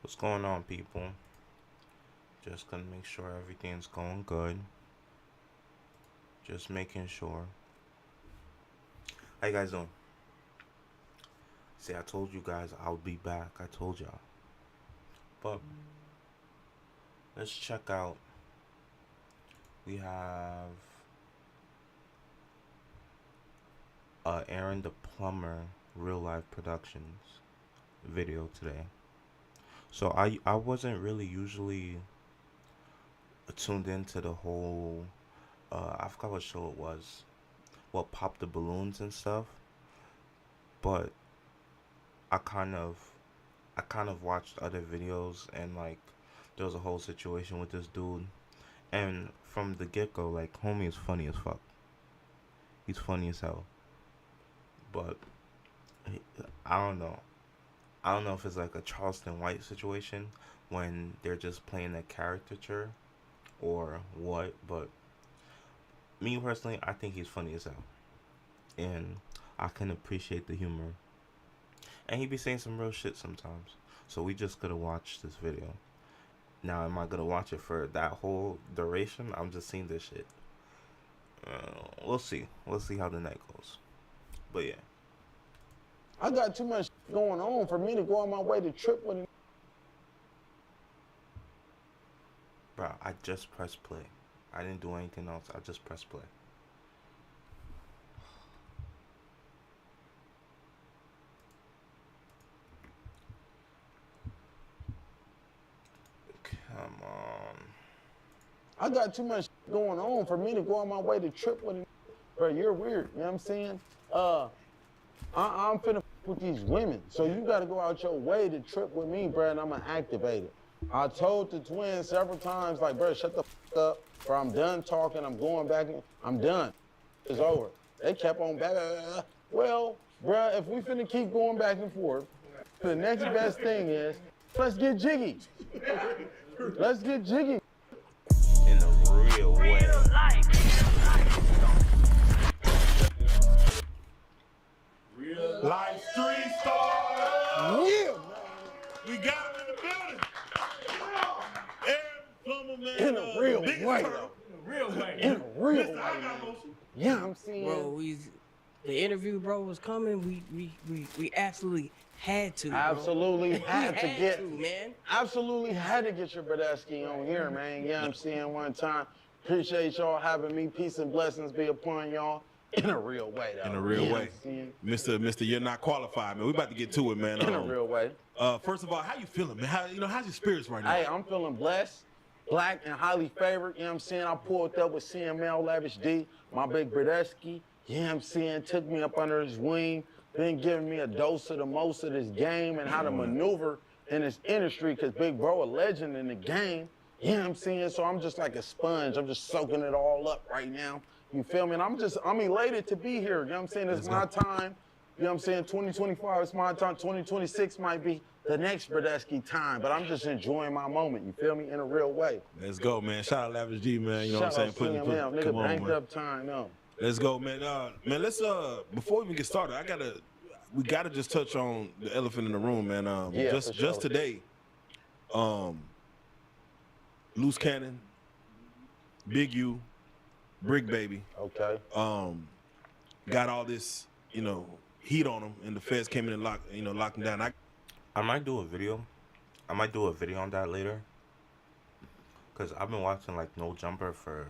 What's going on, people? Just gonna make sure everything's going good. Just making sure. How you guys doing? See, I told you guys I'll be back. I told y'all. But let's check out. We have Aaron the Plumber Real Life Productions video today. So I wasn't really usually tuned into the whole I forgot what show it was. What popped the balloons and stuff. But I kind of I kind of watched other videos and like there was a whole situation with this dude and from the get go like homie is funny as fuck. He's funny as hell. But he, I don't know. I don't know if it's like a Charleston White situation when they're just playing a caricature or what, but me personally, I think he's funny as hell. And I can appreciate the humor. And he be saying some real shit sometimes. So we just gotta watch this video. Now, am I gonna watch it for that whole duration? I'm just seeing this shit. We'll see. We'll see how the night goes. But yeah. I got too much going on for me to go on my way to trip with him. Bro, I just pressed play. I didn't do anything else. I just pressed play. Come on. I got too much going on for me to go on my way to trip with him. Bro, you're weird, you know what I'm saying? I'm finna with these women. So you gotta go out your way to trip with me, bro, and I'm gonna activate it. I told the twins several times, like, bro, shut the up, bro, I'm done talking, I'm going back, I'm done. It's over. They kept on back. Well, bro, if we finna keep going back and forth, the next best thing is, let's get jiggy. Let's get jiggy. In a real way. Live street stars. Yeah. We got him in the building. Aaron Plumber, man. In a real biggest way. turtle. Real way. In a real Mr. way. I got motion. Yeah, I'm seeing. Bro, the interview, bro, was coming. We absolutely had to. Bro. Absolutely had to get. man. Absolutely had to get your Bradesky on here, man. Yeah, I'm seeing one time. Appreciate y'all having me. Peace and blessings be upon y'all. In a real way, though. In a real Yeah, way. I'm seeing. Mr. You're not qualified, man. We about to get to it, man. In a real way. First of all, how you feeling, man? How's your spirits right now? Hey, I'm feeling blessed, black and highly favored. You know what I'm saying? I pulled up with CML Lavish D, my big Bradesky. You know what I'm saying? Took me up under his wing, been giving me a dose of the most of this game and how to maneuver in this industry, because Big Bro a legend in the game. You know what I'm saying? So I'm just like a sponge. I'm just soaking it all up right now. You feel me? And I'm elated to be here. You know what I'm saying? It's my time. You know what I'm saying? 2025 is my time. 2026 might be the next Bradesky time, but I'm just enjoying my moment. You feel me? In a real way. Let's go, man. Shout out Lavish G, man. You know what I'm saying? Shout out CML, nigga, come on, banked man. up time, no. Let's go, man. Man, let's before we even get started, we gotta just touch on the elephant in the room, man. Yeah, just for sure. today, Loose Cannon, Big U, Brick Baby, Okay. got all this, heat on them, and the feds came in and locked them down. I might do a video. I might do a video on that later. Cause I've been watching like No Jumper for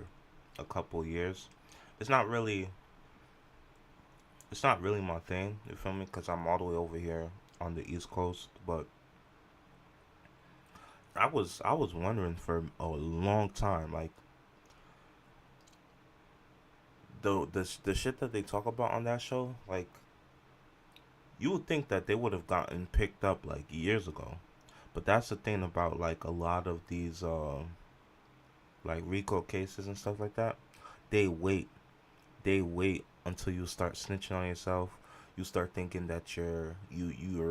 a couple years. It's not really my thing, you feel me? Cause I'm all the way over here on the East Coast, but I was wondering for a long time, like the shit that they talk about on that show, like you would think that they would have gotten picked up like years ago. But that's the thing about like a lot of these like RICO cases and stuff like that. They wait until you start snitching on yourself. You start thinking that you're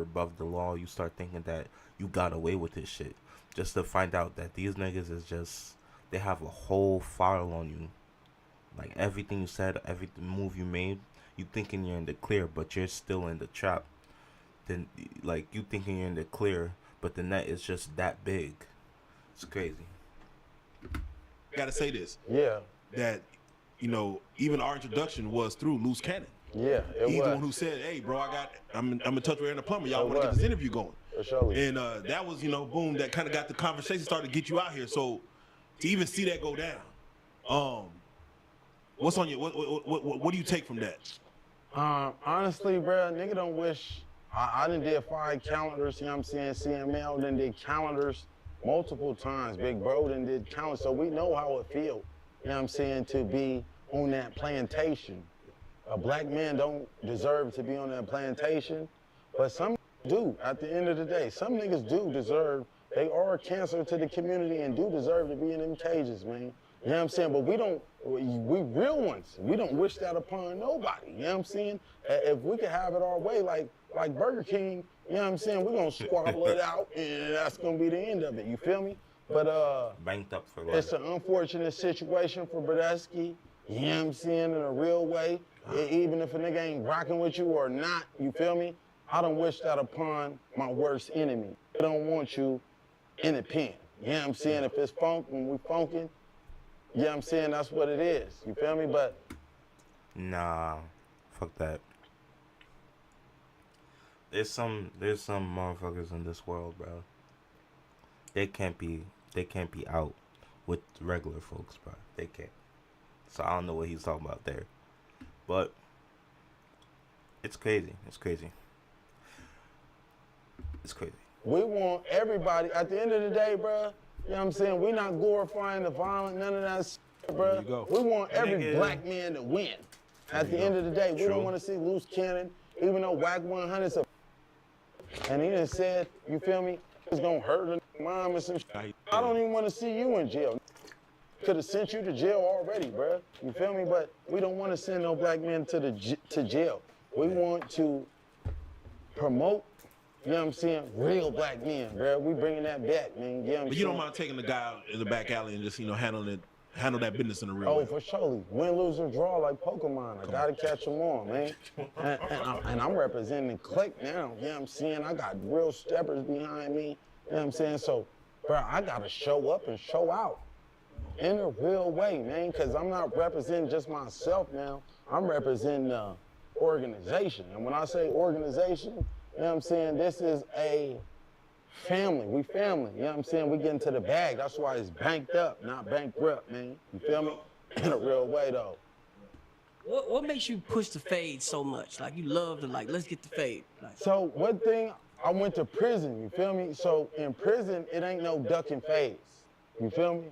above the law. You start thinking that you got away with this shit, just to find out that these niggas is just, they have a whole file on you. Like everything you said, every move you made, you thinking you're in the clear, but you're still in the trap. Then like you thinking you're in the clear, but the net is just that big. It's crazy. I gotta say this, Yeah, that, you know, even our introduction was through Loose Cannon. yeah, it He's the was. one who said, "Hey, bro, I'm in touch with Aaron the plumber. Y'all It want to get was. this interview going?" For sure. And that was, you know, boom, that kind of got the conversation started to get you out here. So to even see that go down, what's on your what do you take from that? Honestly, bro, nigga don't wish. I done did 5 calendars, you know what I'm saying? CML done did calendars multiple times. Big bro done did calendars, so we know how it feel, you know what I'm saying, to be on that plantation. A black man don't deserve to be on that plantation, but some do at the end of the day. Some niggas do deserve, they are a cancer to the community and do deserve to be in them cages, man. You know what I'm saying? But we don't, we real ones, we don't wish that upon nobody, you know what I'm saying? If we could have it our way, like Burger King, you know what I'm saying? We're gonna squabble it out and that's gonna be the end of it, you feel me? But Banked up for life. it's an unfortunate situation for Brodesky, you know what I'm saying, in a real way. Even if a nigga ain't rocking with you or not, you feel me? I don't wish that upon my worst enemy. I don't want you in the pen. You know what I'm saying? If it's funk, when we funkin', you know what I'm saying? That's what it is. You feel me? But Nah, fuck that. There's some motherfuckers in this world, bro. They can't be out with regular folks, bro. They can't. So I don't know what he's talking about there. But it's crazy. It's crazy. It's crazy. we want everybody, at the end of the day, bro, you know what I'm saying? We not glorifying the violent, none of that shit, bro. There you go. We want every Nigga. black man to win. At the end of the day, we True. don't want to see Loose Cannon, even though Whack 100's a and he done said, you feel me, it's gonna hurt a mom and some shit. I don't even want to see you in jail. Could have sent you to jail already, bro. You feel me? But we don't want to send no black men to jail. We want to promote, you know what I'm saying, real black men, bro. We bringing that back, man. You know what I'm But you don't saying? mind taking the guy out in the back alley and just, you know, handle that business in a real Oh, way. for sure. Win, lose, or draw like Pokemon. I gotta catch them all, man. And I'm representing Click now. You know what I'm saying? I got real steppers behind me. You know what I'm saying? So, bro, I gotta show up and show out in a real way, man. Because I'm not representing just myself now. I'm representing the organization. And when I say organization, you know what I'm saying? This is a family. We family. You know what I'm saying? We get into the bag. That's why it's banked up, not bankrupt, man. You feel me? In a real way, though. What makes you push the fade so much? Like you love to let's get the fade. Like, So one thing, I went to prison, you feel me? So in prison, it ain't no duck and fades. You feel me?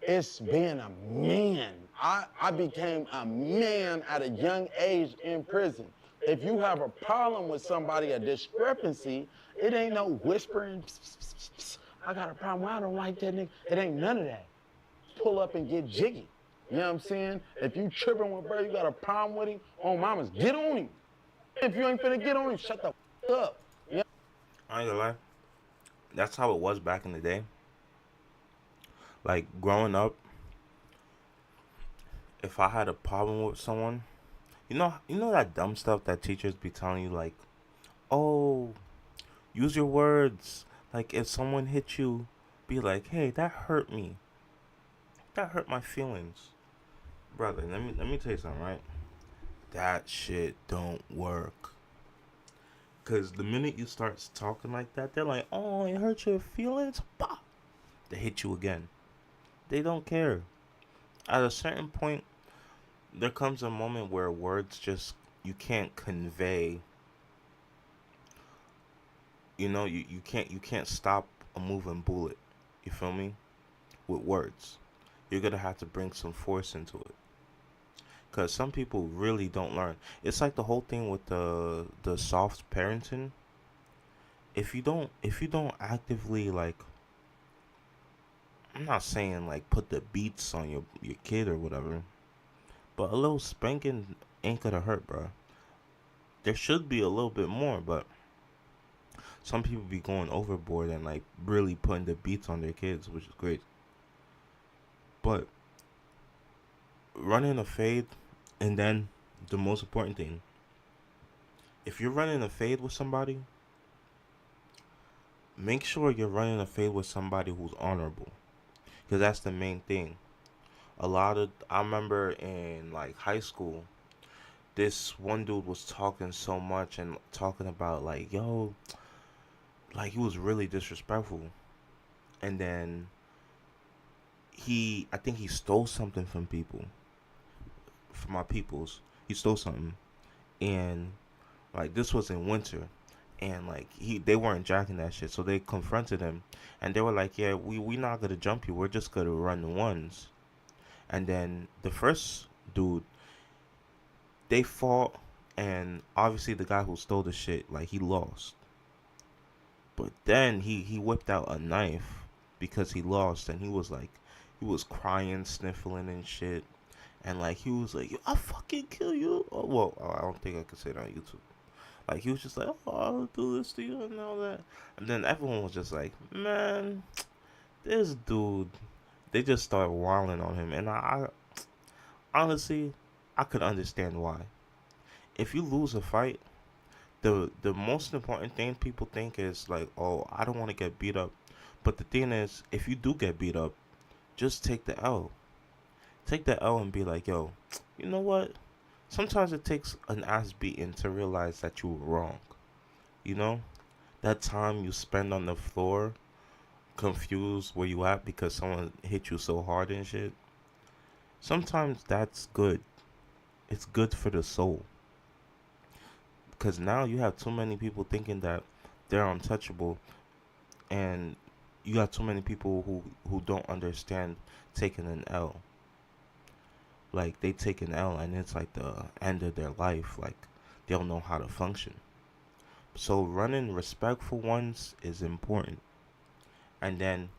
It's being a man. I became a man at a young age in prison. If you have a problem with somebody, a discrepancy, it ain't no whispering, pss, pss, pss, pss, I got a problem, I don't like that nigga. It ain't none of that. Pull up and get jiggy. You know what I'm saying? If you tripping with bro, you got a problem with him, on mamas, get on him. If you ain't finna get on him, shut the up. You know? I ain't gonna lie. That's how it was back in the day. Like growing up, if I had a problem with someone, you know that dumb stuff that teachers be telling you, like, oh, use your words. Like if someone hit you, be like, hey, that hurt me. That hurt my feelings. Brother, let me tell you something, right? That shit don't work. Cause the minute you start talking like that, they're like, oh, it hurt your feelings? Bah! They hit you again. They don't care. At a certain point, there comes a moment where words just, you can't convey. You know, you can't stop a moving bullet. You feel me? With words. You're gonna have to bring some force into it. Cause some people really don't learn. It's like the whole thing with the soft parenting. If you don't actively, like, I'm not saying like put the beats on your kid or whatever, but a little spanking ain't gonna hurt, bro. There should be a little bit more, but some people be going overboard and like really putting the beats on their kids, which is great. But running a fade, and then the most important thing, if you're running a fade with somebody, make sure you're running a fade with somebody who's honorable, because that's the main thing. I remember in like high school, this one dude was talking so much and talking about like, yo, like he was really disrespectful. And then I think he stole something from people, from my peoples. He stole something, and like this was in winter, and like they weren't jacking that shit, so they confronted him, and they were like, yeah, we not gonna jump you, we're just gonna run the ones. And then the first dude, they fought, and obviously the guy who stole the shit, like he lost. But then he whipped out a knife because he lost, and he was like, he was crying, sniffling and shit, and like he was like, I'll fucking kill you. Oh, well, I don't think I could say that on YouTube. Like he was just like, oh, I'll do this to you and all that. And then everyone was just like, man, this dude. They just started wilding on him, and honestly, I could understand why. If you lose a fight, the most important thing people think is like, oh, I don't want to get beat up. But the thing is, if you do get beat up, just take the L. Take the L and be like, yo, you know what? Sometimes it takes an ass beating to realize that you were wrong. You know? That time you spend on the floor, confused where you at because someone hit you so hard and shit. Sometimes that's good. It's good for the soul. Because now you have too many people thinking that they're untouchable, and you got too many people who don't understand taking an L. Like they take an L and it's like the end of their life. Like they don't know how to function. So running respectful ones is important. And then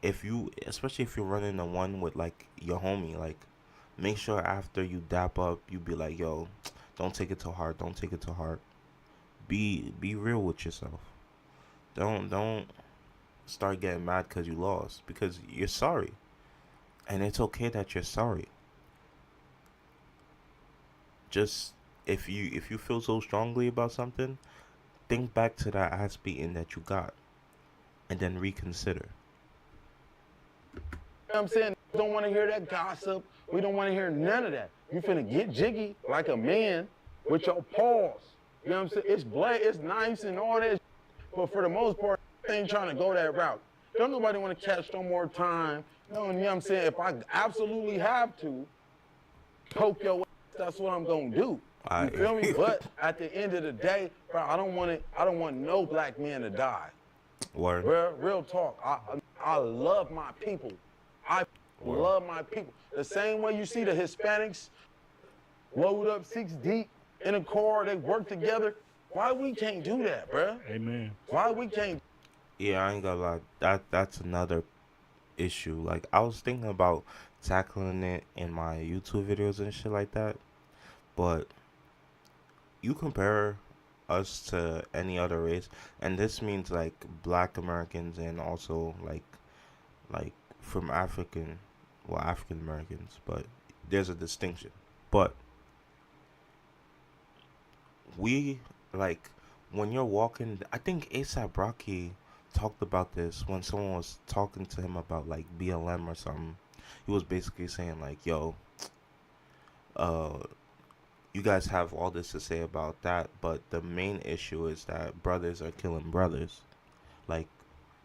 if you, especially if you're running the one with like your homie, like make sure after you dap up, you be like, yo, don't take it too hard. Don't take it too hard. Be real with yourself. Don't start getting mad because you lost, because you're sorry, and it's okay that you're sorry. Just if you feel so strongly about something, think back to that ass beating that you got, and then reconsider. You know what I'm saying? Don't want to hear that gossip. We don't want to hear none of that. You finna get jiggy like a man with your paws. You know what I'm saying? It's it's nice and all that, but for the most part, I ain't trying to go that route. Don't nobody want to catch no more time. No, you know what I'm saying? If I absolutely have to poke your ass, that's what I'm gonna do. You feel me? But at the end of the day, bro, I don't want no black man to die. Word. Bro, real talk. I love my people. I Word. love my people. The same way you see the Hispanics load up 6 deep in a car, they work together. Why we can't do that, bro? Amen. Why we can't? Yeah, I ain't gonna lie. That's another issue. Like I was thinking about tackling it in my YouTube videos and shit like that, but you compare us to any other race, and this means like Black Americans and also like from African Americans, but there's a distinction. But we like when you're walking. I think ASAP Rocky talked about this when someone was talking to him about like BLM or something. He was basically saying like, "Yo, uh, you guys have all this to say about that, but the main issue is that brothers are killing brothers. Like,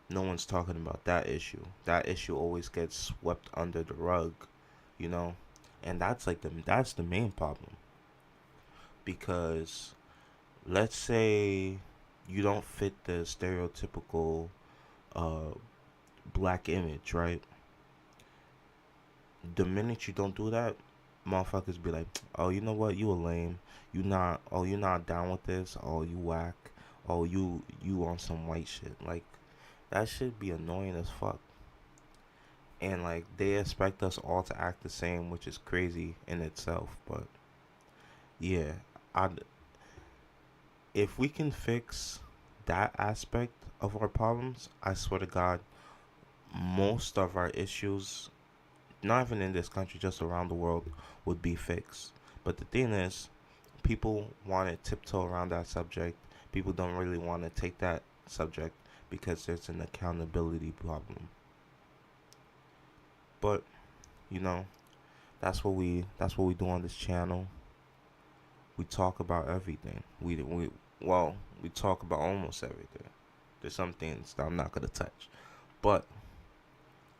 no one's talking about that issue. That issue always gets swept under the rug, you know, and that's the main problem. Because let's say you don't fit the stereotypical uh black image, right? The minute you don't do that, motherfuckers be like, oh, you know what, you a lame. You not down with this. Oh, you whack. Oh, you on some white shit. Like, that should be annoying as fuck. And like they expect us all to act the same, which is crazy in itself. But yeah, I if we can fix that aspect of our problems, I swear to God, most of our issues, not even in this country, just around the world, would be fixed. But the thing is, people want to tiptoe around that subject. People don't really want to take that subject because there's an accountability problem. But you know, that's what we do on this channel. We talk about everything. We talk about almost everything. There's some things that I'm not gonna touch, but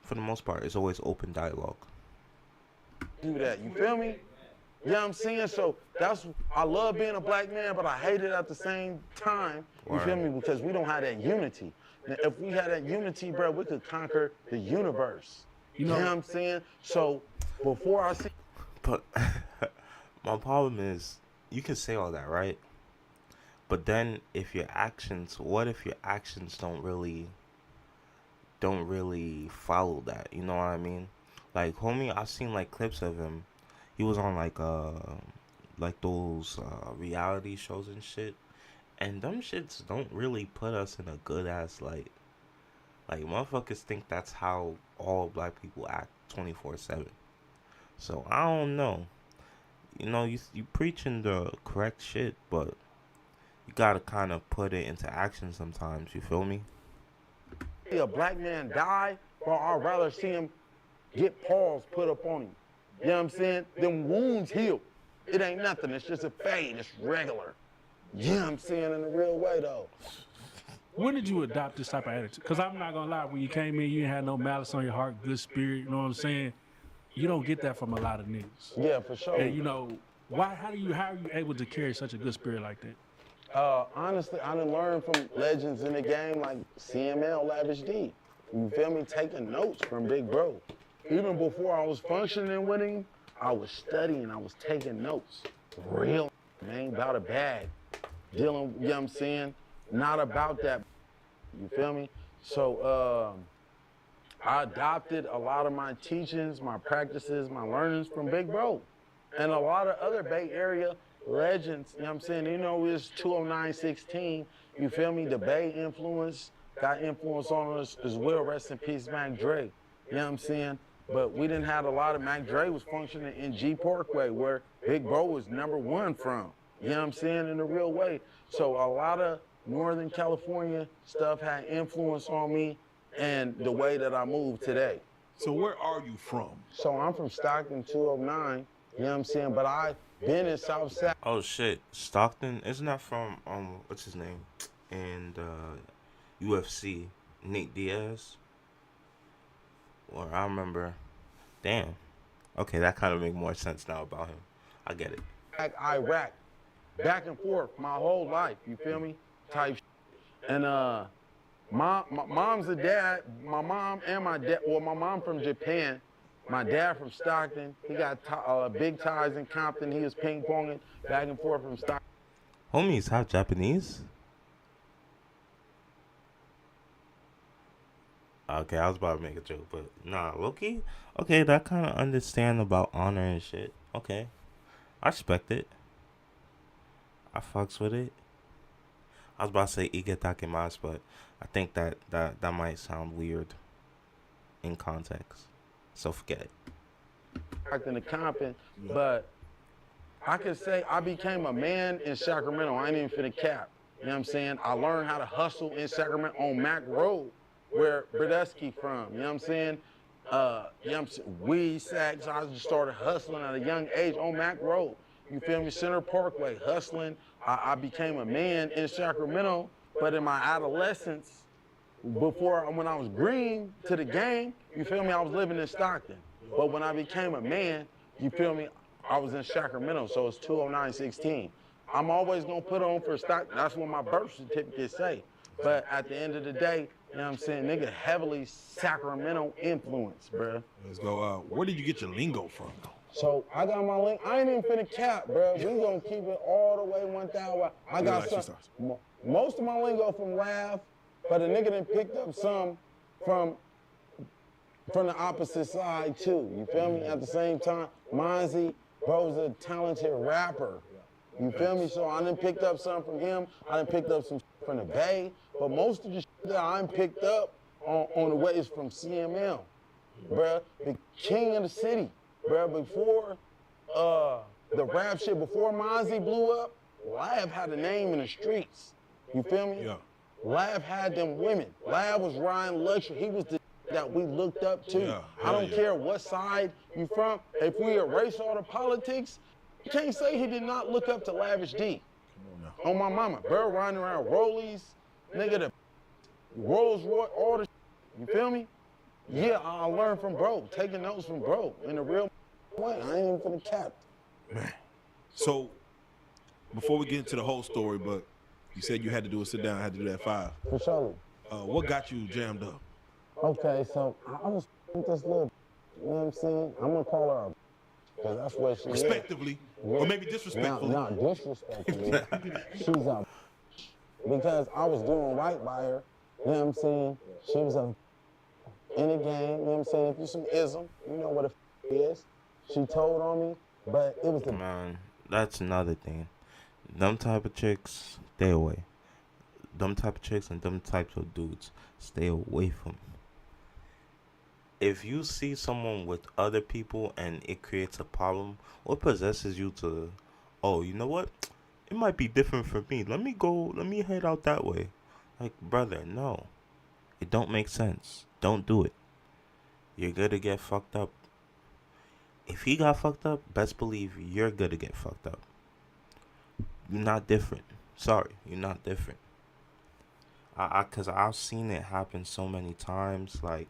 for the most part, it's always open dialogue. Do that. You feel me? You know what I'm saying? So I love being a black man, but I hate it at the same time. You feel me? Because we don't have that unity. Now, if we had that unity, bro, we could conquer the universe. You know what I'm saying? So before I see. But my problem is, you can say all that, right? But then if your actions, what if your actions don't really follow that? You know what I mean? Like homie, I've seen like clips of him. He was on like those reality shows and shit. And them shits don't really put us in a good ass light. Like motherfuckers think that's how all black people act 24/7. So I don't know. You know, you preaching the correct shit, but you gotta kind of put it into action sometimes. You feel me? See a black man die, bro, I'd rather see him get paws put up on him. You know what I'm saying? Them wounds heal. It ain't nothing. It's just a fade. It's regular. You know what I'm saying? In a real way, though. When did you adopt this type of attitude? Because I'm not gonna lie, when you came in, you had no malice on your heart, good spirit. You know what I'm saying? You don't get that from a lot of niggas. Yeah, for sure. And you know, how are you able to carry such a good spirit like that? Honestly, I done learned from legends in the game like CML, Lavish D. You feel me? Taking notes from Big Bro. Even before I was functioning with him, I was studying, I was taking notes. Real, man, about a bag. Dealing, you know what I'm saying? Not about that. You feel me? So I adopted a lot of my teachings, my practices, my learnings from Big Bro. And a lot of other Bay Area legends, you know what I'm saying? You know, it's 20916. You feel me? The Bay influence got influence on us as well. Rest in peace, Mac Dre. You know what I'm saying? But we didn't have a lot of Mac Dre was functioning in G Parkway, where Big Bro was #1 from. You know what I'm saying? In a real way. So a lot of Northern California stuff had influence on me and the way that I move today. So where are you from? So I'm from Stockton 209, you know what I'm saying? But I've been in South Side. Oh shit, Stockton, isn't that from what's his name? And UFC, Nate Diaz. Or I remember, damn. Okay, that kind of make more sense now about him. I get it. Iraq, back and forth my whole life, you feel me? Type shit. And my mom's a dad, my mom and my dad, well, my mom from Japan, my dad from Stockton. He got big ties in Compton. He was ping ponging back and forth from Stockton. Homie's half Japanese? Okay, I was about to make a joke, but nah, Loki? Okay, that kind of understand about honor and shit. Okay. I respect it. I fucks with it. I was about to say igetakimasu, but I think that might sound weird in context. So forget it. In the Compton, but I could say I became a man in Sacramento. I ain't even finna cap. You know what I'm saying? I learned how to hustle in Sacramento on Mac Road, where Bradesky from. You know what I'm saying? You know what I'm saying? Weed sacks. I just started hustling at a young age on Mac Road. You feel me? Center Parkway, hustling. I became a man in Sacramento, but in my adolescence, when I was green to the game, you feel me? I was living in Stockton. But when I became a man, you feel me? I was in Sacramento, so it's 20916. I'm always gonna put on for Stockton. That's what my birth certificate say. But at the end of the day, you know what I'm saying? Nigga, heavily Sacramento influence, bruh. Let's go. Where did you get your lingo from? So I got my link. I ain't even finna cap, bruh. We gonna keep it all the way 1,000. I got some. Most of my lingo from Laugh, but a nigga done picked up some from the opposite side too. You feel me? At the same time, Monzy, bro's a talented rapper. You feel me? So I done picked up some from him. I done picked up some from the Bay. But most of the shit that I done picked up on the way is from CML. Bruh, the king of the city. Bruh, before the rap shit, before Monzy blew up, Lab had a name in the streets. You feel me? Yeah. Lav had them women. Lav was Ryan Luxury. He was the that we looked up to. Yeah, I don't yeah. care what side you from. If we erase all the politics, you can't say he did not look up to Lavish D. On my mama. Bro riding around Rollies, nigga, the Rolls Royce, all the you feel me? Yeah, I learned from bro, taking notes from bro in a real way. I ain't even finna cap. So, before we get into the whole story, but you said you had to do a sit down, had to do that 5. For sure. What got you jammed up? Okay, so I was with this little, you know what I'm saying? I'm gonna call her a because that's what she is. Respectively, or maybe disrespectfully. Not disrespectfully. She's a because I was doing right by her. You know what I'm saying? She was in the game. You know what I'm saying? If you some ism, you know what a is. She told on me, but it was the Man, that's another thing. Them type of chicks, stay away. Them type of chicks and them types of dudes, stay away from. If you see someone with other people and it creates a problem, what possesses you to, oh, you know what? It might be different for me. Let me head out that way. Like, brother, no. It don't make sense. Don't do it. You're gonna get fucked up. If he got fucked up, best believe you're gonna get fucked up. You're not different. Sorry, you're not different. Cause I've seen it happen so many times. Like,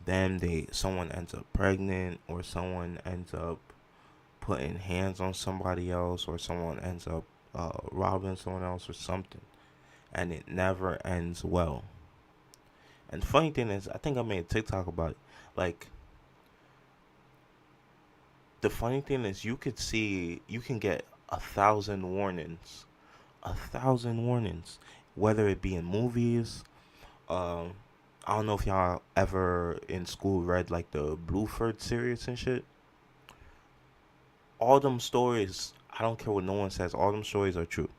then someone ends up pregnant, or someone ends up putting hands on somebody else, or someone ends up robbing someone else or something, and it never ends well. And the funny thing is, I think I made a TikTok about it. Like, the funny thing is, you can get 1,000 warnings, 1,000 warnings, whether it be in movies. I don't know if y'all ever in school read like the Blueford series and shit. All them stories, I don't care what no one says, all them stories are true.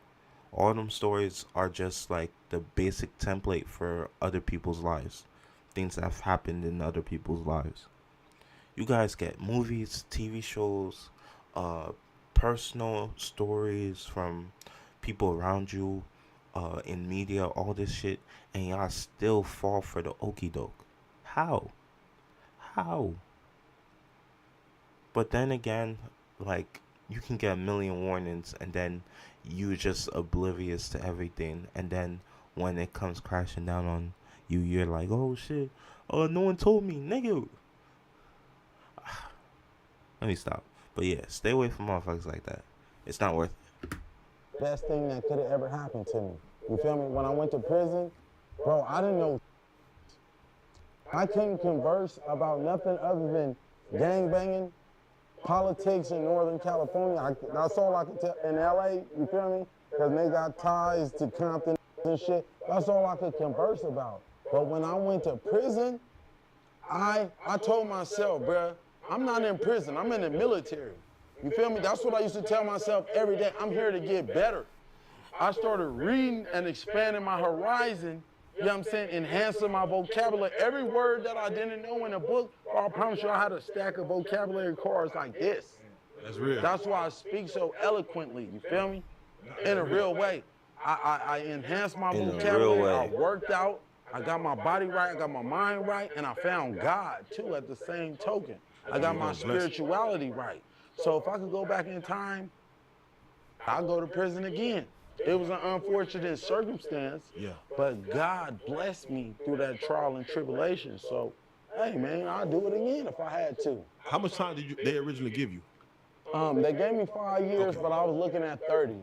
All them stories are just like the basic template for other people's lives. Things that have happened in other people's lives. You guys get movies, TV shows, personal stories from people around you, in media, all this shit, and y'all still fall for the okie doke. How? How? But then again, like, you can get a million warnings and then you just oblivious to everything, and then when it comes crashing down on you, you're like, oh shit, oh, no one told me, nigga. Let me stop. But yeah, stay away from motherfuckers like that. It's not worth it. best thing that could have ever happened to me. You feel me? When I went to prison, bro, I didn't know. I couldn't converse about nothing other than gang banging, politics in Northern California. That's all I could tell. In LA, you feel me? Because they got ties to Compton and shit. That's all I could converse about. But when I went to prison, I told myself, bruh, I'm not in prison. I'm in the military. You feel me? That's what I used to tell myself every day. I'm here to get better. I started reading and expanding my horizon, you know what I'm saying, enhancing my vocabulary. Every word that I didn't know in a book, I promise you I had a stack of vocabulary cards like this. That's real. That's why I speak so eloquently, you feel me? In a real way. I enhanced my In a real vocabulary, way. I worked out, I got my body right, I got my mind right, and I found God too at the same token. I got my spirituality right. So if I could go back in time, I'll go to prison again. It was an unfortunate circumstance, Yeah. but God blessed me through that trial and tribulation. So, hey man, I'll do it again if I had to. How much time did they originally give you? They gave me 5 years, but I was looking at 30.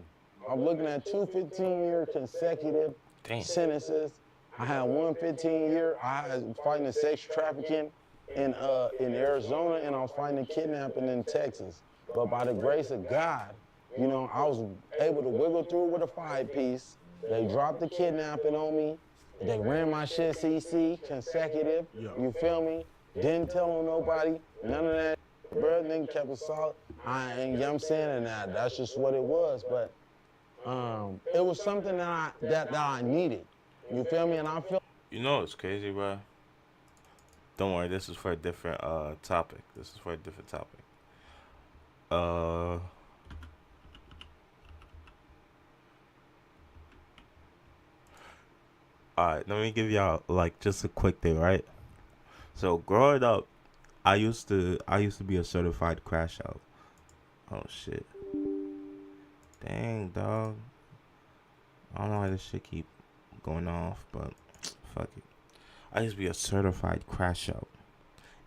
I was looking at 2 15-year consecutive Damn. sentences. I had 1 15-year. I was fighting sex trafficking in Arizona, and I was fighting kidnapping in Texas. But by the grace of God, you know, I was able to wiggle through with a 5-piece. They dropped the kidnapping on me. They ran my shit CC consecutive. Yeah. You feel me? Didn't tell on nobody. None of that, bro. Nigga kept it solid. You know what I'm saying? And that's just what it was. But it was something that I needed. You feel me? And I feel. You know it's crazy, bro. Don't worry, this is for a different topic. This is for a different topic. Alright, let me give y'all like just a quick thing, right? So growing up, I used to be a certified crash out. Oh shit. Dang dog. I don't know why this shit keep going off, but fuck it. I used to be a certified crash out.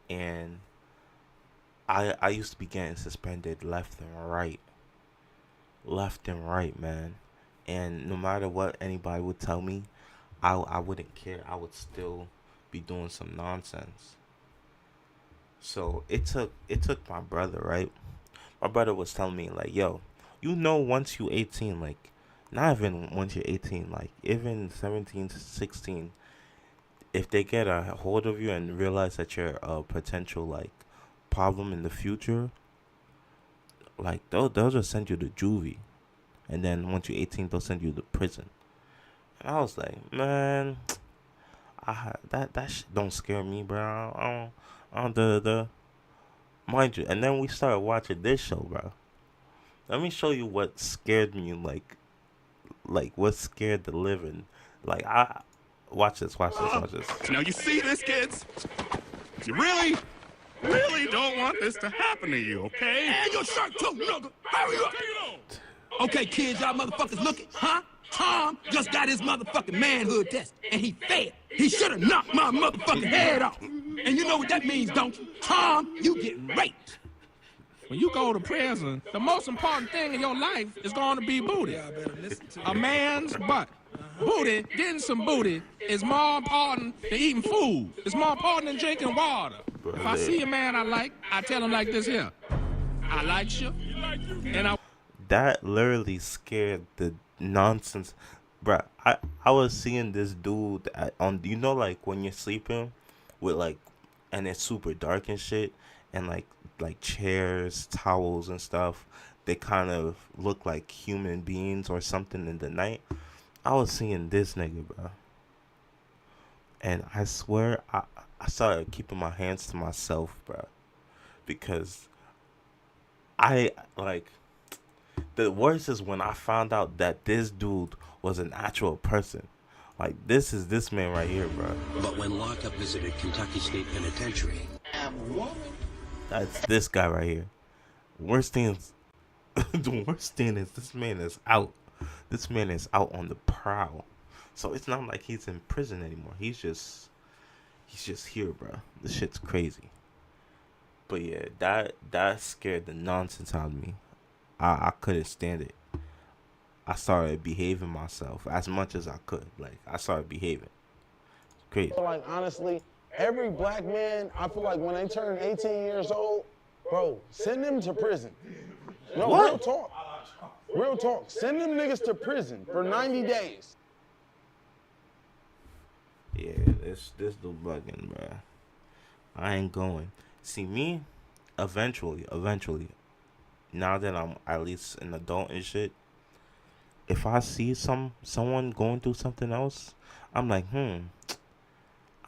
And I used to be getting suspended left and right. Left and right, man. And no matter what anybody would tell me, I wouldn't care. I would still be doing some nonsense. So it took my brother, right? My brother was telling me like, yo, once you 18, like not even once you're 18, like even 17 to 16, if they get a hold of you and realize that you're a potential like problem in the future, like they'll just send you to juvie, and then once you're 18, they'll send you to prison. And I was like, man, that shit don't scare me, bro. I don't the mind you. And then we started watching this show, bro. Let me show you what scared me, like what scared the living. Like I watch this, watch this. Now you see this, kids? You really, really don't want this to happen to you, okay? And your shirt too, nigga. Hurry up. Okay, kids, y'all motherfuckers looking, huh? Tom just got his motherfucking manhood test, and he failed. He should have knocked my motherfucking head off. And you know what that means, don't you? Tom, you getting raped. When you go to prison, the most important thing in your life is going to be booty. A man's butt. Booty, getting some booty, is more important than eating food. It's more important than drinking water. If I see a man I like, I tell him like this here. I like you, and I... That literally scared the nonsense, bruh. I was seeing this dude on, like when you're sleeping with like, and it's super dark and shit, and like chairs, towels and stuff, they kind of look like human beings or something in the night. I was seeing this nigga, bro, and I swear I started keeping my hands to myself, bro, because I like. The worst is when I found out that this dude was an actual person. Like, this is this man right here, bro. But when lockup visited Kentucky State Penitentiary, That's this guy right here. Worst thing is, the worst thing is this man is out. This man is out on the prowl. So it's not like he's in prison anymore. He's just here, bro. This shit's crazy. But yeah, that scared the nonsense out of me. I couldn't stand it. I started behaving myself as much as I could. Like, I started behaving. It's crazy. Like, honestly, every black man, I feel like when they turn 18 years old, bro, send them to prison. No, What? real talk. Real talk. Send them niggas to prison for 90 days. Yeah, this dude bugging, bro. I ain't going. See, me, eventually, now that I'm at least an adult and shit, if I see someone going through something else, I'm like, I'm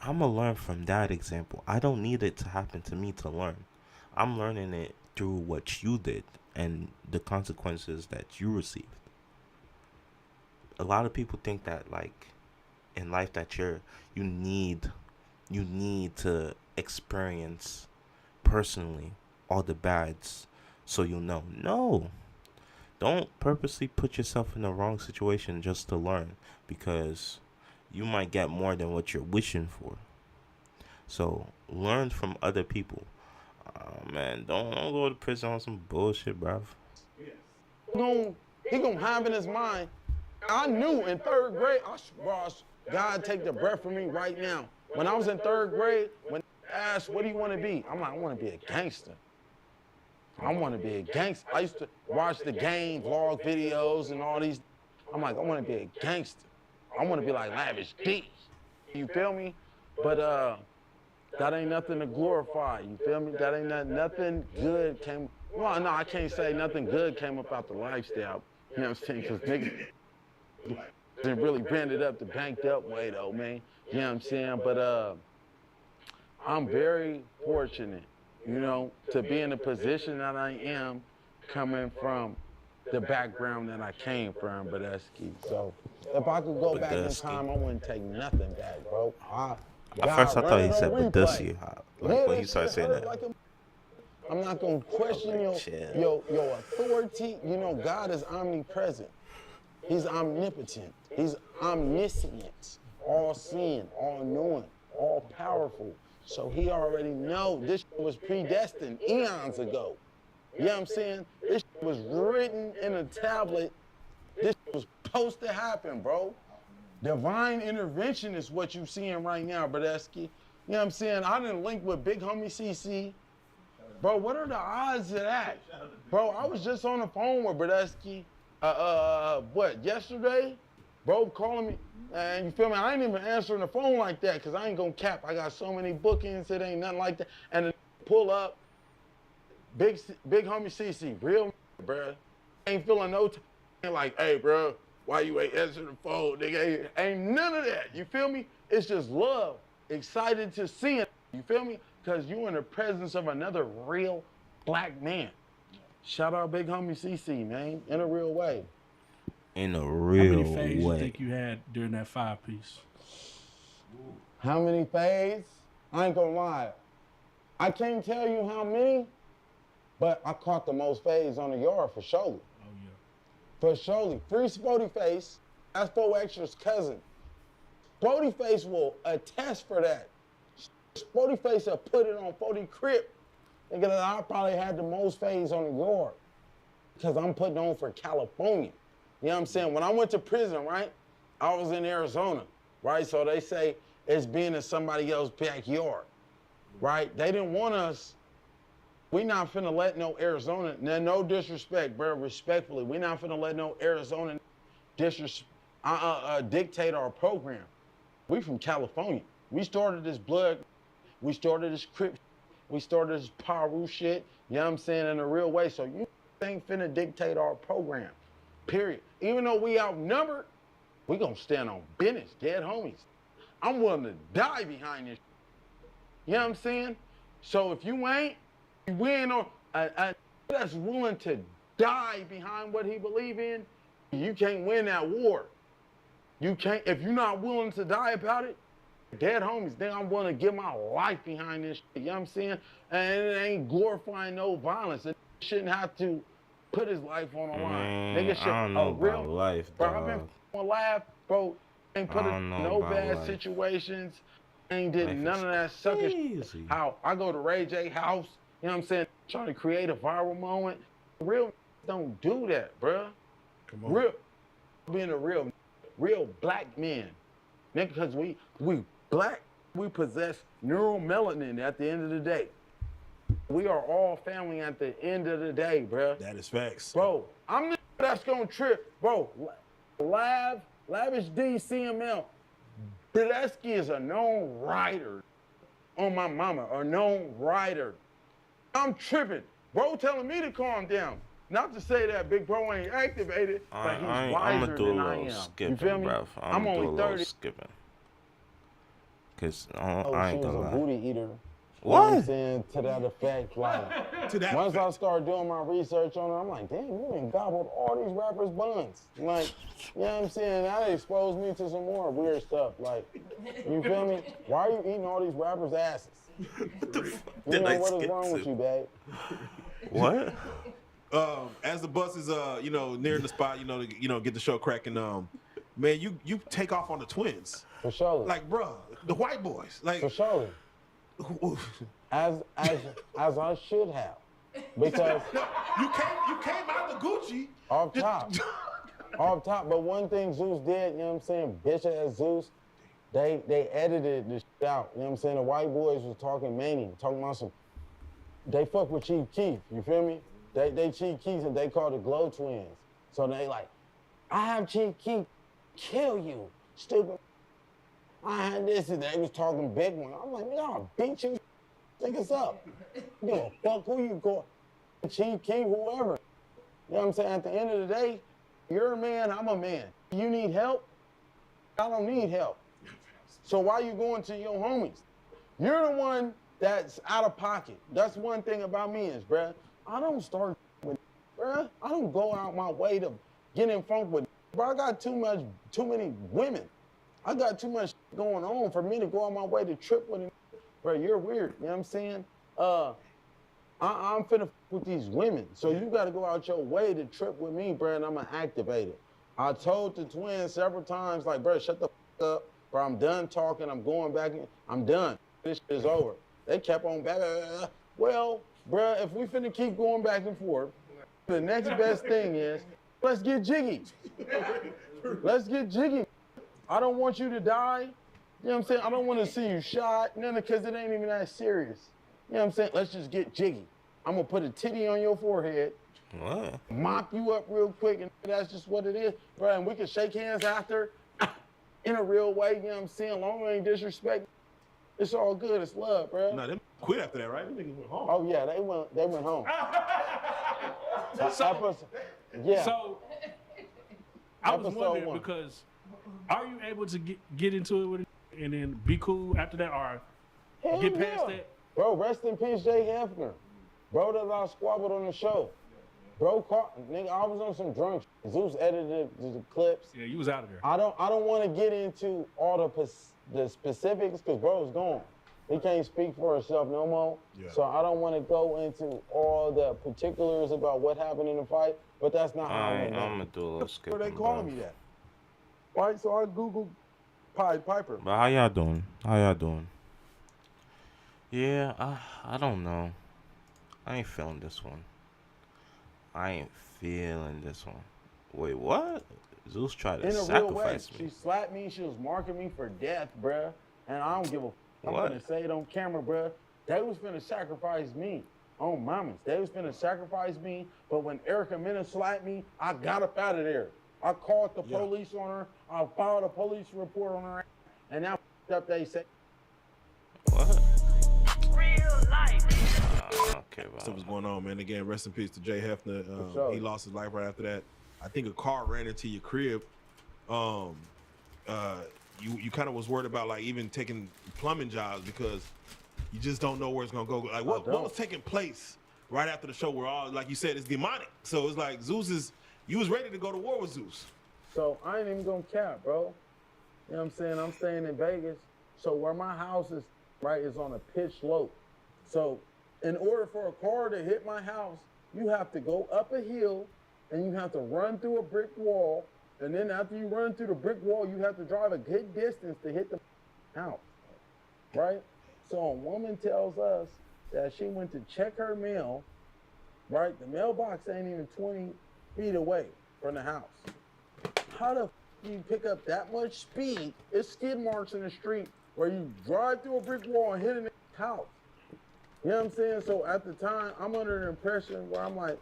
gonna learn from that example. I don't need it to happen to me to learn. I'm learning it through what you did and the consequences that you received. A lot of people think that, like, in life that you need to experience personally all the bads so you'll know. No. Don't purposely put yourself in the wrong situation just to learn, because you might get more than what you're wishing for. So learn from other people. Man, don't go to prison on some bullshit, bruv. He gonna have in his mind. I knew in third grade, God take the breath from me right now. When I was in third grade, when they asked, what do you want to be? I'm like, I want to be a gangster. I want to be a gangster. I used to watch the game, vlog videos and all these. I'm like, I want to be a gangster. I want to be like Lavish D. You feel me? But that ain't nothing to glorify. You feel me? That ain't nothing good came. Well, no, I can't say nothing good came about the lifestyle. You know what I'm saying? Because niggas didn't really brand it up the banked up way though, man. You know what I'm saying? But I'm very fortunate, you know, to be in the position that I am, coming from the background that I came from, Badesky. So if I could go back in Badesky. time, I wouldn't take nothing back, bro. At first, I thought he said replay. Badussi. Like when he that started shit saying hurt that. like I'm not gonna question chill. your authority. You know, God is omnipresent. He's omnipotent. He's omniscient, all seeing, all knowing, all powerful. So he already know this shit was predestined eons ago. You know what I'm saying? This shit was written in a tablet. This shit was supposed to happen, bro. Divine intervention is what you seeing right now, Badesky. You know what I'm saying? I didn't link with Big Homie CC. Bro, what are the odds of that? Bro, I was just on the phone with Badesky, yesterday? Bro calling me, and you feel me? I ain't even answering the phone like that, because I ain't gonna cap. I got so many bookings, it ain't nothing like that. And then pull up, Big Homie CC, real bro. Ain't feeling no like, hey, bro, why you ain't answering the phone, nigga? Ain't none of that, you feel me? It's just love, excited to see it, you feel me? Because you in the presence of another real black man. Shout out Big Homie CC, man, in a real way. In a How real many fades way. you think you had during that 5-piece? How many fades? I ain't gonna lie. I can't tell you how many, but I caught the most fades on the yard for sure. Oh, yeah. For surely. Free Spody Face, that's 4Extra's cousin. Spody Face will attest for that. Spody Face will put it on 40 Crip. Nigga, I probably had the most fades on the yard because I'm putting on for California. You know what I'm saying? When I went to prison, right, I was in Arizona, right? So they say it's being in somebody else's backyard, right? They didn't want us. We not finna let no Arizona, no disrespect, bro, respectfully. We not finna let no Arizona dictate our program. We from California. We started this blood, we started this Crip, we started this Paru shit, you know what I'm saying, in a real way. So you ain't finna dictate our program, period. Even though we outnumbered, we gonna stand on business, dead homies. I'm willing to die behind this, you know what I'm saying? So if you ain't, we ain't on a that's willing to die behind what he believe in, you can't win that war. You can't, if you're not willing to die about it, dead homies, then I'm willing to give my life behind this shit, you know what I'm saying? And it ain't glorifying no violence. It shouldn't have to put his life on the line. Nigga should, I don't know about life, bro, dog. I've been laugh, bro, ain't put I in don't know no about bad life. situations, ain't did Life none is of that sucker shit. crazy. How I go to Ray J house, you know what I'm saying, trying to create a viral moment. Real don't do that, bro. Come on. Real, being a real black man, nigga, because we black, we possess neuromelanin at the end of the day. We are all family at the end of the day, bro. That is facts. Bro, I'm the that's gonna trip, bro. Lavish D, CML. Badesky is a known writer. On my mama, a known writer. I'm tripping. Bro telling me to calm down. Not to say that Big Bro ain't activated, but he's I'm wiser gonna do a than I little am. skipping, You feel me? bruv. I'm gonna do a only little 30. skipping. Cause Oh, I she ain't was gonna a lie. booty eater. You know What? I'm saying? To that effect, like, To that once I effect. started doing my research on her, I'm like, damn, you done gobbled all these rappers' buns. Like, you know what I'm saying? That exposed me to some more weird stuff. Like, you feel me? Why are you eating all these rappers' asses? You know, what is wrong with you, babe? What? As the bus is nearing the spot, get the show cracking. Man, you take off on the twins. For sure. Like, bruh, the white boys. Like, For sure. As I should have. Because you came out the Gucci. off top. Off top. But one thing Zeus did, you know what I'm saying? Bitch ass Zeus, they edited this shit out. You know what I'm saying? The white boys was talking mania, talking about some, they fuck with Chief Keef, you feel me? They Chief Keef and they called the Glow Twins. So they like, I have Chief Keef kill you, stupid. I had this and they was talking big one. I'm like, y'all beat you, think us up. You know, fuck who you call, Chief Keef, whoever. You know what I'm saying? At the end of the day, you're a man, I'm a man. You need help? I don't need help. So why you going to your homies? You're the one that's out of pocket. That's one thing about me is, bruh, I don't start with, bruh. I don't go out my way to get in funk with, bro. I got too many women. I got too much going on for me to go on my way to trip with him. Bro, you're weird. You know what I'm saying? I'm finna with these women. So you gotta go out your way to trip with me, bro, and I'm gonna activate it. I told the twins several times, like, bro, shut the up, bro. I'm done talking. I'm going back in. I'm done. This shit is over. They kept on back. Well, bro, if we finna keep going back and forth, the next best thing is, let's get jiggy. Let's get jiggy. I don't want you to die. You know what I'm saying? I don't want to see you shot, none because it ain't even that serious. You know what I'm saying? Let's just get jiggy. I'm going to put a titty on your forehead, What? mop you up real quick, and that's just what it is. Bro, and we can shake hands after in a real way, you know what I'm saying? Long as ain't disrespect, it's all good. It's love, bro. No, them quit after that, right? Them niggas went home. Oh, yeah, they went home. Yeah. So I was Episode wondering 1. because are you able to get into it with it and then be cool after that, or Hell get past yeah. that? Bro, rest in peace, Jay Hefner. Bro that I squabbled on the show. Bro, nigga, I was on some drunk shit. Zeus edited the clips. Yeah, you was out of there. I don't want to get into all the specifics because bro's gone. He can't speak for himself no more. Yeah. So I don't want to go into all the particulars about what happened in the fight, but that's not how I'm I'm gonna do a little skipping, Where they calling me that? Right, so I Googled Pied Piper. But how y'all doing? How y'all doing? Yeah, I don't know. I ain't feeling this one. I ain't feeling this one. Wait, what? Zeus tried to In a real way, sacrifice she me. slapped me. She was marking me for death, bruh. And I don't give a. I'm What? gonna say it on camera, bruh. They was finna sacrifice me on mamas. They was finna sacrifice me. But when Erica Mena slapped me, I got up out of there. I called the police on her. I filed a police report on her. And now up they say. What? Okay, Stuff well. was going on, man. Again, rest in peace to Jay Hefner. sure. He lost his life right after that. I think a car ran into your crib. You kind of was worried about like even taking plumbing jobs because you just don't know where it's gonna go. Like what was taking place right after the show? Where all, like you said, it's demonic. So it's like you was ready to go to war with Zeus. So I ain't even gonna cap, bro. You know what I'm saying? I'm staying in Vegas. So where my house is, right, is on a pitch slope. So in order for a car to hit my house, you have to go up a hill and you have to run through a brick wall. And then after you run through the brick wall, you have to drive a good distance to hit the house, right? So a woman tells us that she went to check her mail, right? The mailbox ain't even 20 feet away from the house. How the do you pick up that much speed? It's skid marks in the street where you drive through a brick wall and hit a house. You know what I'm saying? So at the time, I'm under the impression where I'm like,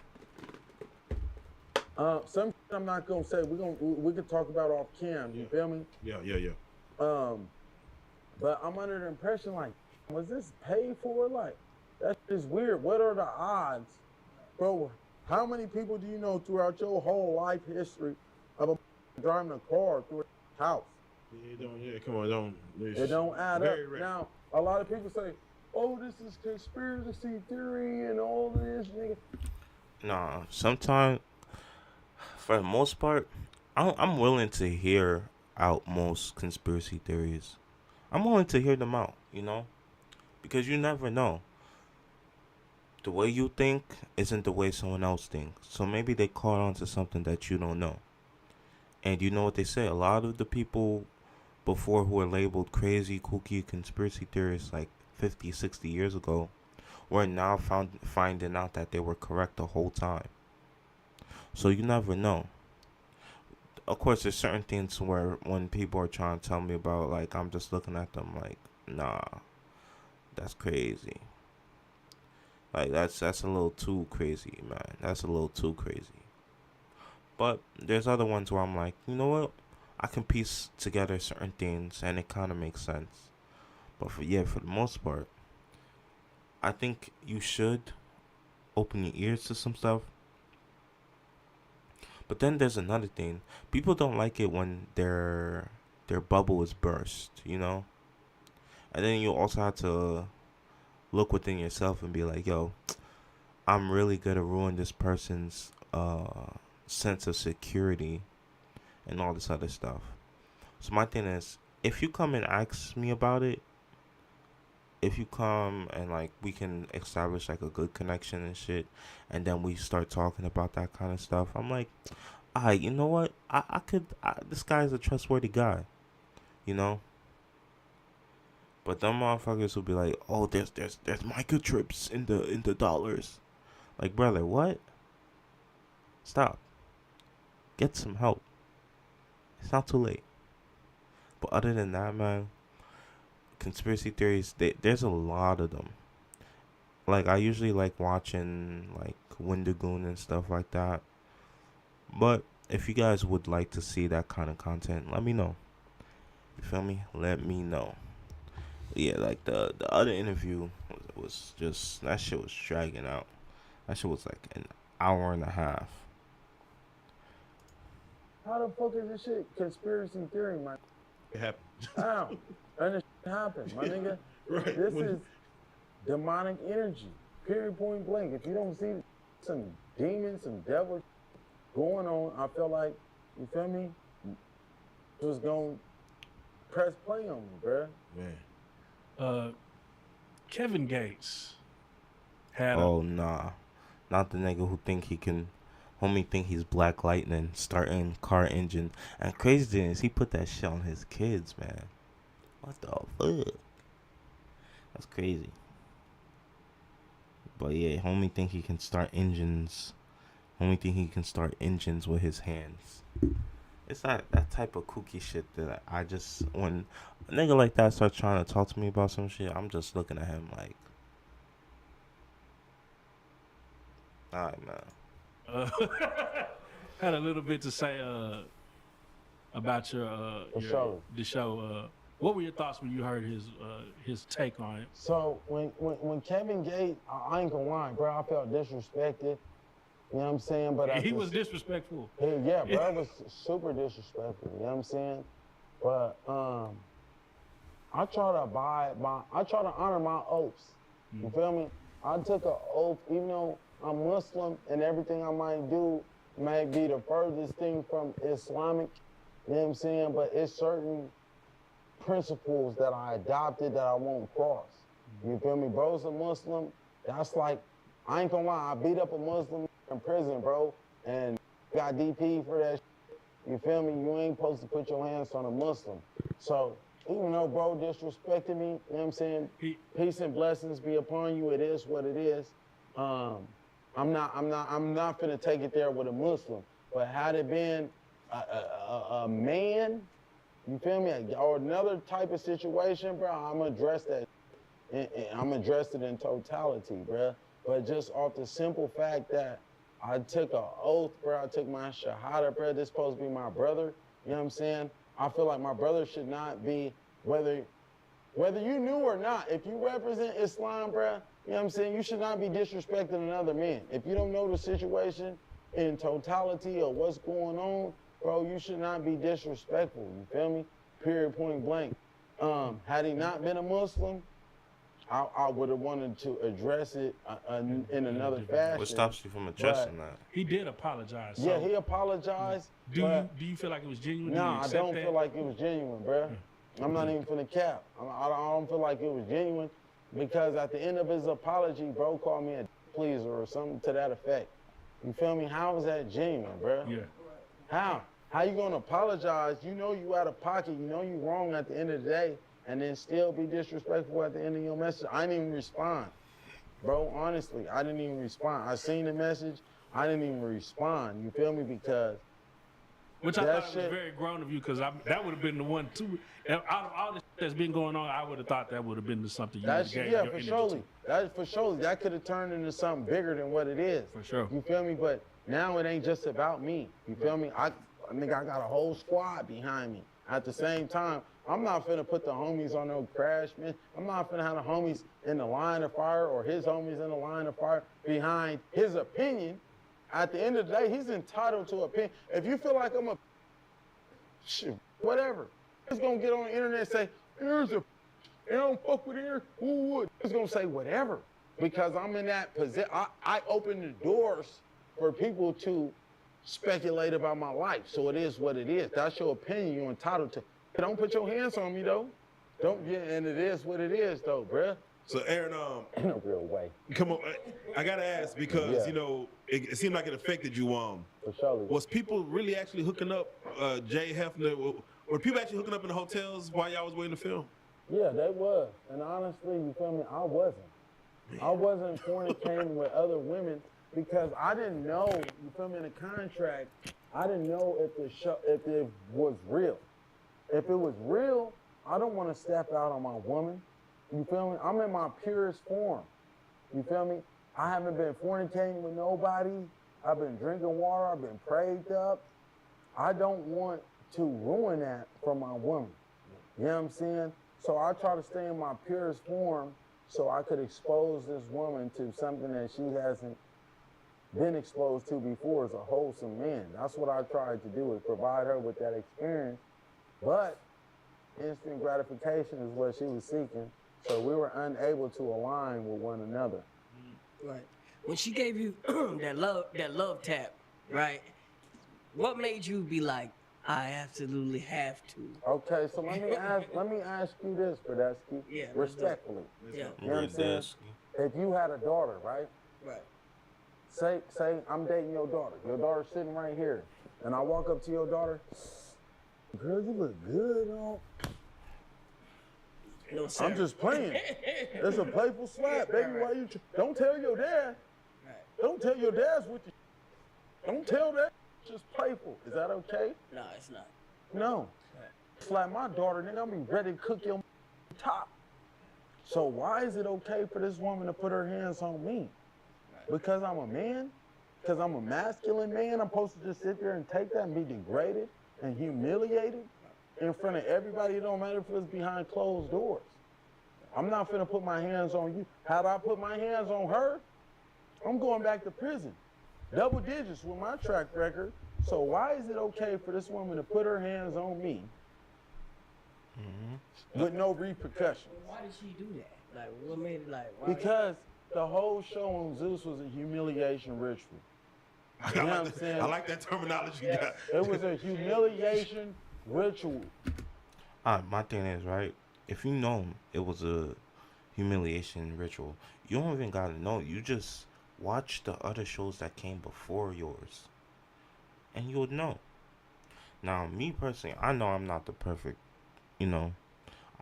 some I'm not gonna say. We could talk about off cam. You feel me? Yeah. But I'm under the impression like, was this paid for? Like, that's just weird. What are the odds, bro? How many people do you know throughout your whole life history of a driving a car through a house? Come on, don't. It don't add up. Very rare. Now, a lot of people say, oh, this is conspiracy theory and all this, nigga. Nah, sometimes, for the most part, I'm willing to hear out most conspiracy theories. I'm willing to hear them out, you know? Because you never know. The way you think isn't the way someone else thinks. So maybe they caught on to something that you don't know. And you know what they say? A lot of the people before who were labeled crazy, kooky, conspiracy theorists like 50, 60 years ago were now finding out that they were correct the whole time. So you never know. Of course, there's certain things where when people are trying to tell me about, like, I'm just looking at them like, nah, that's crazy. Like, that's a little too crazy, man. That's a little too crazy. But there's other ones where I'm like, you know what? I can piece together certain things and it kind of makes sense. But for the most part, I think you should open your ears to some stuff. But then there's another thing. People don't like it when their bubble is burst, you know? And then you also have to look within yourself and be like, yo, I'm really gonna ruin this person's sense of security and all this other stuff. So my thing is, if you come and ask me about it, if you come and like we can establish like a good connection and shit, and then we start talking about that kind of stuff, I'm like, you know what? This guy's a trustworthy guy, you know. But them motherfuckers will be like, oh, there's microchips in the dollars. Like, brother, what? Stop. Get some help. It's not too late. But other than that, man, conspiracy theories, there's a lot of them. Like, I usually like watching like Wendigoon and stuff like that. But if you guys would like to see that kind of content, let me know. You feel me? Let me know. Yeah, like the other interview was just, that shit was dragging out. That shit was like an hour and a half. How the fuck is this shit conspiracy theory, man? It happened. How? And this shit happened, my nigga. Right. This is demonic energy. Period, point blank. If you don't see some demons, some devil going on, I feel like, you feel me? Just gonna press play on me, bruh. Man. Kevin Gates had Oh nah, not the nigga who think he can. Homie think he's Black Lightning, starting car engine. And crazy thing is, he put that shit on his kids, man. What the fuck? That's crazy. But yeah, homie think he can start engines. Homie think he can start engines with his hands. It's that type of kooky shit that I just, when a nigga like that starts trying to talk to me about some shit, I'm just looking at him like, alright, man. had a little bit to say about the show. What were your thoughts when you heard his take on it? So when Kevin Gates, I ain't gonna lie, bro, I felt disrespected. You know what I'm saying? But He was disrespectful. Yeah, bro, it was super disrespectful. You know what I'm saying? But I try to honor my oaths. You feel me? I took an oath, even though I'm Muslim and everything I might do may be the furthest thing from Islamic. You know what I'm saying? But it's certain principles that I adopted that I won't cross. You feel me? Bro's a Muslim. That's like, I ain't gonna lie, I beat up a Muslim in prison, bro, and got DP for that shit. You feel me? You ain't supposed to put your hands on a Muslim. So even though bro disrespected me, you know what I'm saying? Peace and blessings be upon you. It is what it is. I'm not finna take it there with a Muslim. But had it been a man, you feel me, or another type of situation, bro, I'm gonna address that. And I'm gonna address it in totality, bro. But just off the simple fact that I took an oath, bro. I took my shahada, bro. This supposed to be my brother. You know what I'm saying? I feel like my brother should not be, whether you knew or not, if you represent Islam, bro, you know what I'm saying? You should not be disrespecting another man. If you don't know the situation in totality or what's going on, bro, you should not be disrespectful. You feel me? Period, point blank. Had he not been a Muslim, I would have wanted to address it in another fashion. What stops you from addressing that? He did apologize. Yeah, he apologized. Do you feel like it was genuine? No, I don't feel like it was genuine, bro. I'm not even finna cap. I don't feel like it was genuine because at the end of his apology, bro called me a pleaser or something to that effect. You feel me? How is that genuine, bro? Yeah. How? How you gonna apologize? You know you out of pocket. You know you wrong at the end of the day, and then still be disrespectful at the end of your message. I didn't even respond, bro. Honestly, I didn't even respond. I seen the message. I didn't even respond. You feel me? Because which I thought was very grown of you, because that would have been the one too. Out of all this that's been going on, I would have thought that would have been something you would have gave your energy to. That for sure. That could have turned into something bigger than what it is. For sure. You feel me? But now it ain't just about me. You feel me? I got a whole squad behind me. At the same time, I'm not finna put the homies on no crash, man. I'm not finna have the homies in the line of fire or his homies in the line of fire behind his opinion. At the end of the day, he's entitled to opinion. If you feel like I'm a shit, whatever. He's gonna get on the internet and say, here's a, they don't fuck with here, who would? He's gonna say whatever. Because I'm in that position. I open the doors for people to speculate about my life. So it is what it is. That's your opinion. You're entitled to. Don't put your hands on me though. Don't. Yeah, and it is what it is though, bruh. So Aaron, In a real way. come on, I gotta ask because you know it seemed like it affected you. For sure. Was people really actually hooking up? Jay Hefner, were people actually hooking up in the hotels while y'all was waiting to film? Yeah, they was. And honestly, you feel me? I wasn't. I wasn't fornicating with other women because I didn't know, you feel me, in the contract, I didn't know if it was real. If it was real, I don't want to step out on my woman. You feel me? I'm in my purest form. You feel me? I haven't been fornicating with nobody. I've been drinking water. I've been prayed up. I don't want to ruin that for my woman. You know what I'm saying? So I try to stay in my purest form so I could expose this woman to something that she hasn't been exposed to before as a wholesome man. That's what I tried to do, is provide her with that experience. But instant gratification is what she was seeking. So we were unable to align with one another. Right. When she gave you that love tap, right? What made you be like, I absolutely have to? Okay, so let me ask you this, Bradesky, Yeah, respectfully. Yeah. You know what I'm saying? If you had a daughter, right? Right. Say I'm dating your daughter. Your daughter's sitting right here. And I walk up to your daughter, girl, you look good, on. No, sir. I'm just playing. It's a playful slap, baby. Why you? Don't tell your dad. Right. Don't tell your dad's with you. Don't tell that. It's just playful. Is that okay? No, it's not. No. Slap my daughter, nigga. I'm be ready to cook your top. So why is it okay for this woman to put her hands on me? Because I'm a man? Because I'm a masculine man? I'm supposed to just sit there and take that and be degraded and humiliated in front of everybody? It don't matter if it's behind closed doors. I'm not finna put my hands on you. Had I put my hands on her, I'm going back to prison. Double digits with my track record. So why is it okay for this woman to put her hands on me with no repercussions? Why did she do that? Like, what made it like? Why? Because the whole show on Zeus was a humiliation ritual. You know what I'm saying? I like that terminology. Yeah. It was a humiliation ritual. My thing is, right, if you know it was a humiliation ritual, you don't even gotta know. You just watch the other shows that came before yours, and you'll know. Now, me personally, I know I'm not the perfect,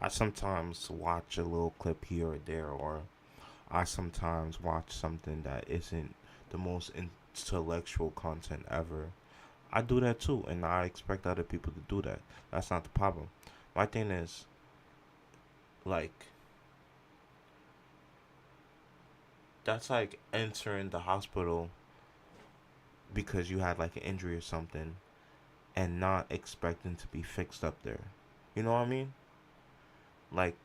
I sometimes watch a little clip here or there, or I sometimes watch something that isn't the most intellectual content ever. I do that too, and I expect other people to do that. That's not the problem. My thing is, like, that's like entering the hospital because you had like an injury or something and not expecting to be fixed up there. You know what I mean? Like,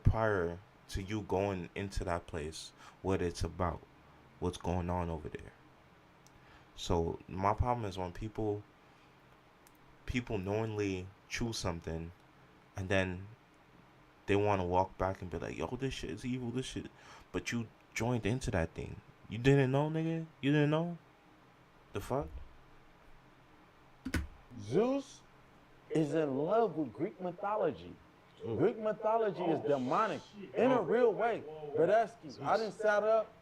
prior to you going into that place what it's about, what's going on over there. So my problem is when people knowingly choose something and then they want to walk back and be like, yo, this shit is evil, this shit, but you joined into that thing. You didn't know, nigga? You didn't know? The fuck? Zeus is in love with Greek mythology. Greek mythology is demonic in a real way. Bradesky, I done sat up,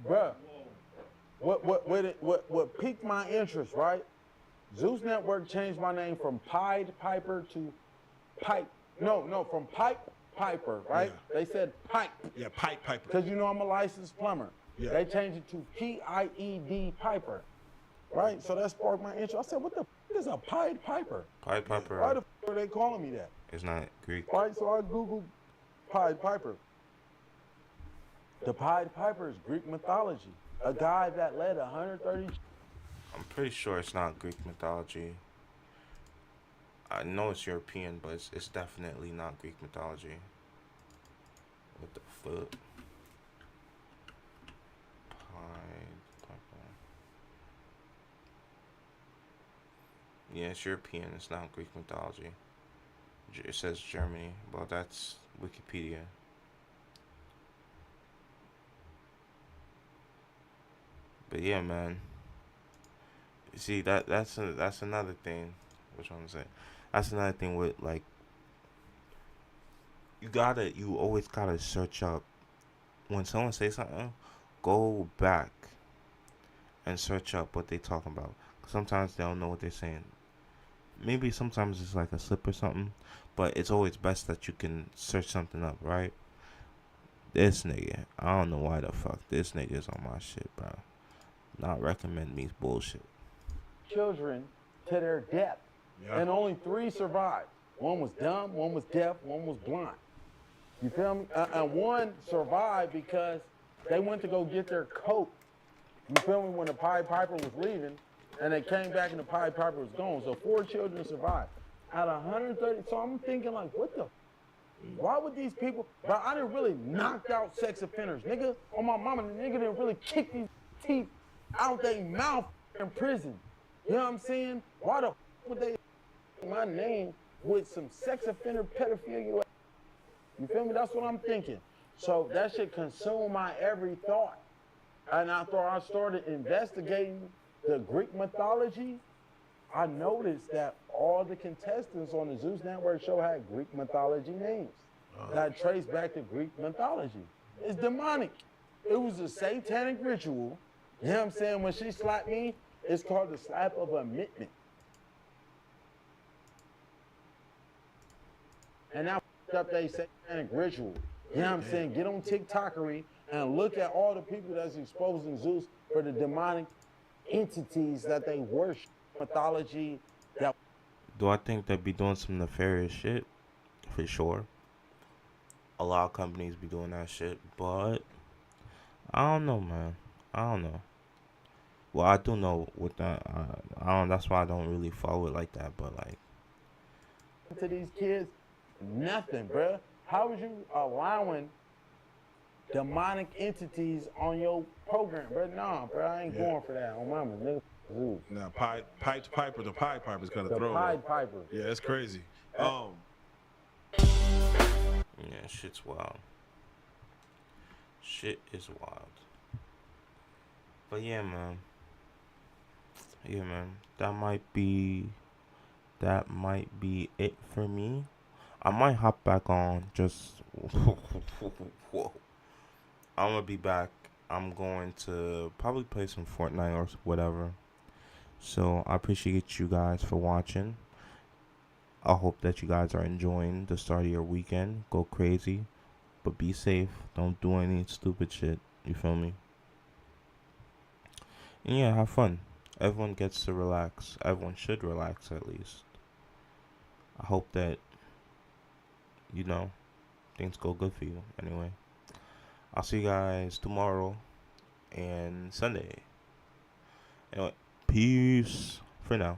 bruh. What piqued my interest, right? Zeus Network changed my name from Pied Piper to Pipe. No, from Pipe Piper, right? Yeah. They said Pipe. Yeah, Pipe Piper. Because I'm a licensed plumber. Yeah. They changed it to Pied Piper, right? So that sparked my interest. I said, what the is a Pied Piper? Pied Piper. Why the are they calling me that? It's not Greek. Right, so I Googled Pied Piper. The Pied Piper is Greek mythology. A guy that led 130. I'm pretty sure it's not Greek mythology. I know it's European, but it's definitely not Greek mythology. What the fuck? Pied Piper. Yeah, it's European. It's not Greek mythology. It says Germany. Well, that's Wikipedia. But yeah, man. You see that's another thing. Which one is it? That's another thing with like you always gotta search up when someone says something. Go back and search up what they talking about. Sometimes they don't know what they're saying. Maybe sometimes it's like a slip or something, but it's always best that you can search something up, right? This nigga, I don't know why the fuck this nigga is on my shit, bro. Not recommend me bullshit. children to their death, and only 3 survived. One was dumb, one was deaf, one was blind. You feel me? And one survived because they went to go get their coat. You feel me? When the Pied Piper was leaving, and they came back and the Pied Piper was gone. So 4 children survived out of 130. So I'm thinking like, what the? Why would these people? But I didn't really knocked out sex offenders, nigga. On my mama, the nigga didn't really kick these teeth out their mouth in prison. You know what I'm saying? Why the would they my name with some sex offender pedophilia? You feel me? That's what I'm thinking. So that should consume my every thought. And after I started investigating the Greek mythology, I noticed that all the contestants on the Zeus Network show had Greek mythology names that trace back to Greek mythology. It's demonic. It was a satanic ritual. You know what I'm saying? When she slapped me, it's called the slap of admittment. And now up they satanic ritual. You know what I'm saying? Get on TikTokery and look at all the people that's exposing Zeus for the demonic entities that they worship, mythology. That Do I think they be doing some nefarious shit? For sure. A lot of companies be doing that shit, but I don't know, man. I don't know. Well, I do know with that. I don't. That's why I don't really follow it like that. But like, to these kids, nothing, bruh. How is you allowing demonic entities on your program, bruh? Nah, bruh, I ain't going for that. On mama, nigga. Zeus. Now, Piper, the Pied Piper's kind of The throw. Pied Piper. Yeah, it's crazy. yeah, shit's wild. Shit is wild. But yeah, man. Yeah, man. That might be it for me. I might hop back on. Just whoa. I'm gonna be back. I'm going to probably play some Fortnite or whatever. So I appreciate you guys for watching. I hope that you guys are enjoying the start of your weekend. Go crazy, but be safe. Don't do any stupid shit. You feel me? And yeah, have fun. Everyone gets to relax. Everyone should relax at least. I hope that, things go good for you. Anyway, I'll see you guys tomorrow and Sunday. Anyway, peace for now.